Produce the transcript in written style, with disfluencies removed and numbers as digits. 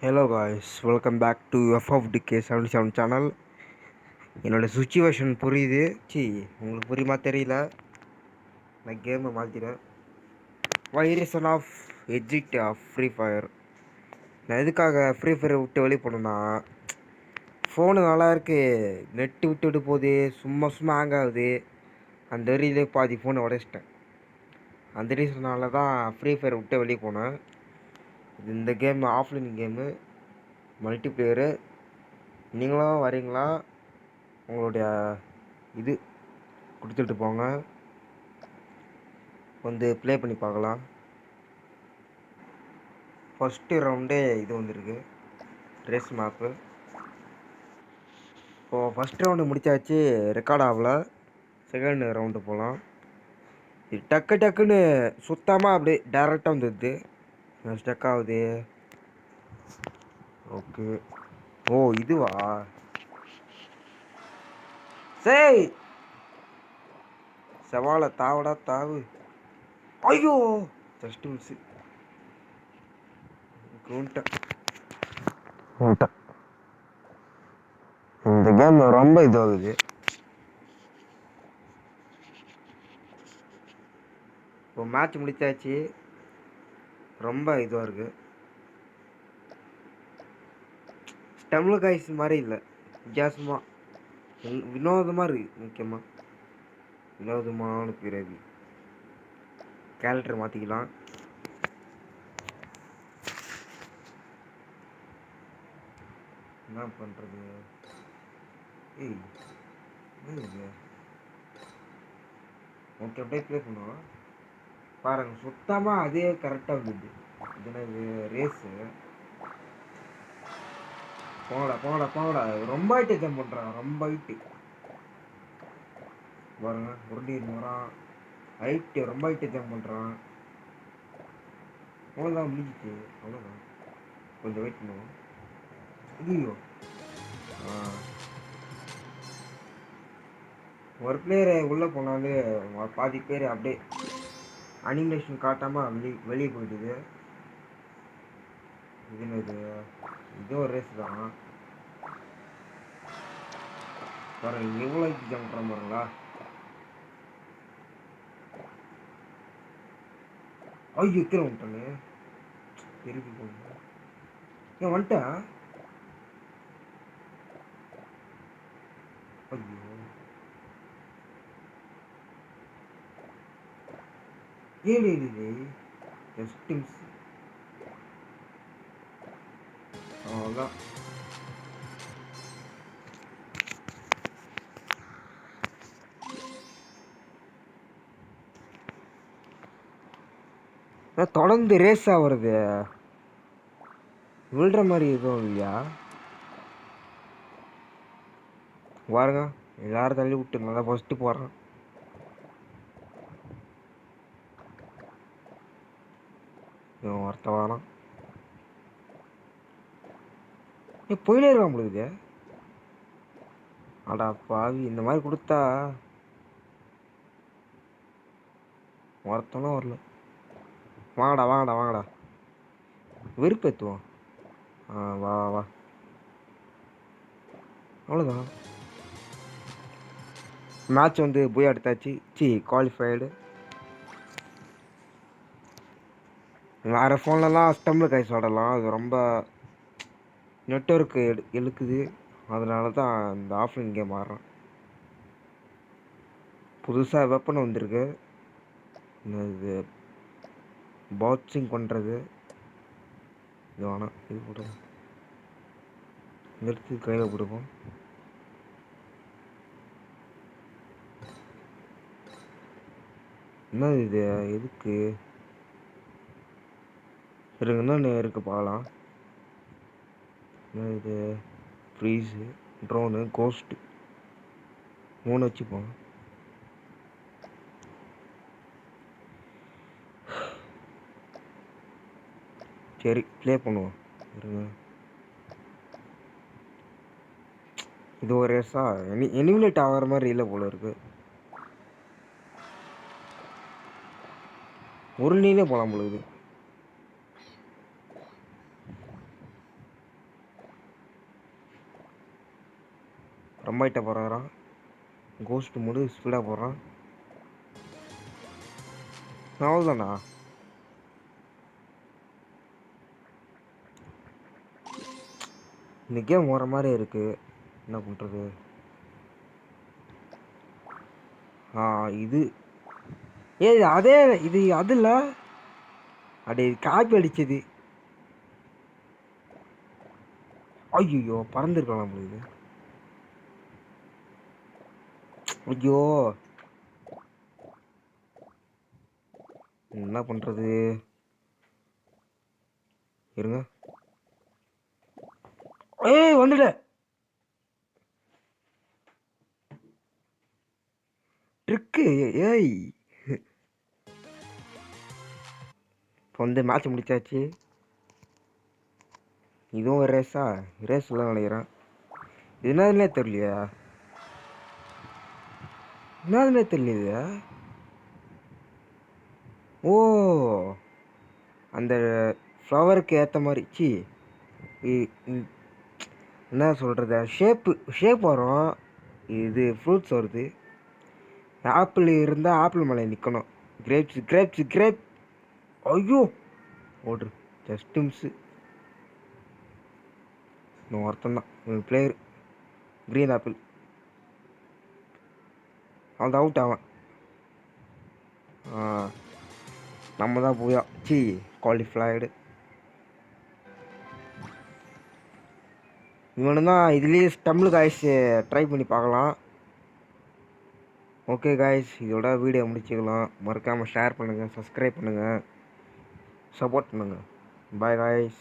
Hello guys, welcome back to FFDK 77 channel. என்னோடய situation புரியுது. உங்களுக்கு புரியுமா தெரியல. நான் கேமை மாற்றிட்டேன். Variation of exit of free fire. நான் எதுக்காக ஃப்ரீ ஃபயரை விட்டு வெளியே போனேன்னா, ஃபோனு நல்லா இருக்குது, நெட்டு விட்டு விட்டு போகுது, சும்மா ஹேங் ஆகுது. அந்த வரியிலே பாதி ஃபோனை உடைச்சிட்டேன். அந்த ரீசனால தான் ஃப்ரீ ஃபயரை விட்டு வெளியே போனேன். இந்த கேம் ஆஃப்லைன் கேமு, மல்டிப்ளேயரு. நீங்களும் வரீங்களா? உங்களுடைய இது கொடுத்துட்டு போங்க, வந்து ப்ளே பண்ணி பார்க்கலாம். ஃபஸ்ட்டு ரவுண்டே இது வந்துருக்கு, ரேஸ் மேப்பு. இப்போது ஃபஸ்ட் ரவுண்டு முடித்தாச்சு, ரெக்கார்ட் ஆகலை. செகண்ட் ரவுண்டு போகலாம். இது டக்குன்னு சுத்தமாக அப்படியே டேரெக்டாக வந்துடுது. ஸ்டக் ஆகுது. ஓகே. ஓ இதுவா? சரி, சவாலை தாவடா தாவு. ஐயோ, ஜஸ்ட் மிஸ். இந்த கேம் ரொம்ப இதுவாகுது. இப்போ மேட்ச் முடிச்சாச்சு, ரொம்ப இதுவாக இருக்குது. ஸ்டெம்மில் காய்ஸ் மாதிரி இல்லை, வித்தியாசமாக வினோதமாக இருக்குது. முக்கியமாக வினோதமான பிறவி. கேரக்டர் மாற்றிக்கலாம். என்ன பண்ணுறது? ஓகே, அப்படியே ப்ளே பண்ணுவோம். பாருங்க, சுத்தமாக அதே கரெக்டாக வந்துடுது. இது ரேஸு. போங்கடா. ரொம்ப ஹைட்டு ஜம்ப் பண்ணுறான், ரொம்ப ஹைட்டு. பாருங்க, உருண்டி வரான். ஹைட்டு, ரொம்ப ஹைட்டு ஜம்ப் பண்ணுறான். அவ்வளோதான், முடிஞ்சிச்சு. அவ்வளோதான், கொஞ்சம் வெயிட் பண்ணுவோம். ஐயோ, ஒரு பிளேயர் உள்ளே போனாலே பாதி பேர் அப்படியே அனிமேஷன் காட்டாமல் வெளியே போயிடுது. இது ஒரு ரேஸ் தான். பாருங்க, எவ்வளோ ஜம்ப் பண்ணுற பாருங்களா. ஐயோ, கீழே வந்துட்டானே. திருப்பி போங்க, ஏன் வந்துட்டேன்? ஐயோ, ஏழு ஜஸ்ட் மிஸ். அவ்வளோதான். தொடர்ந்து ரேஸாக வருது, விழுற மாதிரி எதுவும் இல்லையா? பாருங்க, எல்லாரும் தள்ளி விட்டு நல்லா ஃபஸ்ட்டு போகிறான். இவன் ஒருத்த வரான். போயிலே இருக்கான் பொழுது. அடா பாவி, இந்த மாதிரி கொடுத்தா ஒருத்தனும் வரல. வாங்கடா வெறுப்பேற்றுவோம். வா. அவ்வளோதான், மேட்ச் வந்து போய் எடுத்தாச்சு. குவாலிஃபைடு. வேறு ஃபோன்லலாம் ஸ்டெம்மில் கைஸ் ஆடலாம், அது ரொம்ப நெட்ஒர்க்கு இழுக்குது. அதனால தான் இந்த ஆஃப்லைன் கேம் ஆடுறேன். புதுசாக வெப்பன் வந்திருக்கு, இது பாக்ஸிங் பண்ணுறது. இது வேணாம், இது போடுவோம். எடுத்து கையில் கொடுப்போம். என்ன இது? எதுக்கு இருக்குன்னு இருக்கு பார்க்கலாம். இது ஃப்ரீஸு, ட்ரோனு, கோஸ்ட்டு 3 வச்சுப்போம். சரி, ப்ளே பண்ணுவோம். இருங்க, இது ஒரு ரேஸா எனிமினேட் ஆகிற மாதிரி இல்லை போல இருக்கு. ஒரு நீளே போகலாம் போல இது. ரொம்பகிட்ட போகிறான். கோஸ்ட் மூடு ஸ்பீடாக போகிறான். அவ்வளோதானா? இந்த கேம் ஓடுற மாதிரி இருக்குது. என்ன பண்ணுறது? இது அதே இது அதில் அடே காப்பி அடிச்சது. ஐயோ பறந்துருக்கலாம் நம்மளுக்கு. ஐயோ என்ன பண்ணுறது? இருங்க. வந்துட்ட ட்ரிக்கு. இப்போ வந்து மேட்ச் முடிச்சாச்சு. இதுவும் ஒரு ரேஸ்லாம் நினைக்கிறேன். என்னதுன்னே தெரியலையா? என்னதுன்னே தெரியலையா? ஓ அந்த ஃப்ளவருக்கு ஏற்ற மாதிரி என்ன சொல்கிறது, ஷேப் வரும். இது ஃப்ரூட்ஸ் வருது. ஆப்பிள் இருந்தால் ஆப்பிள் மேலே நிற்கணும். கிரேப். ஐயோ ஓட்ரு ஜஸ்ட் மிஸ்ஸு. இன்னும் ஒருத்தன் தான் பிளேயர். Green apple. அவன் அவுட் ஆவான். நம்ம தான் போயா குவாலிஃபைடு. இவனு தான் இதுலேயே ஸ்டம்பிள் காய்ஸ் ட்ரை பண்ணி பார்க்கலாம். ஓகே காய்ஸ், இதோட வீடியோ முடிச்சுக்கலாம். மறக்காமல் ஷேர் பண்ணுங்கள், சப்ஸ்கிரைப் பண்ணுங்கள், சப்போர்ட் பண்ணுங்கள். Bye guys.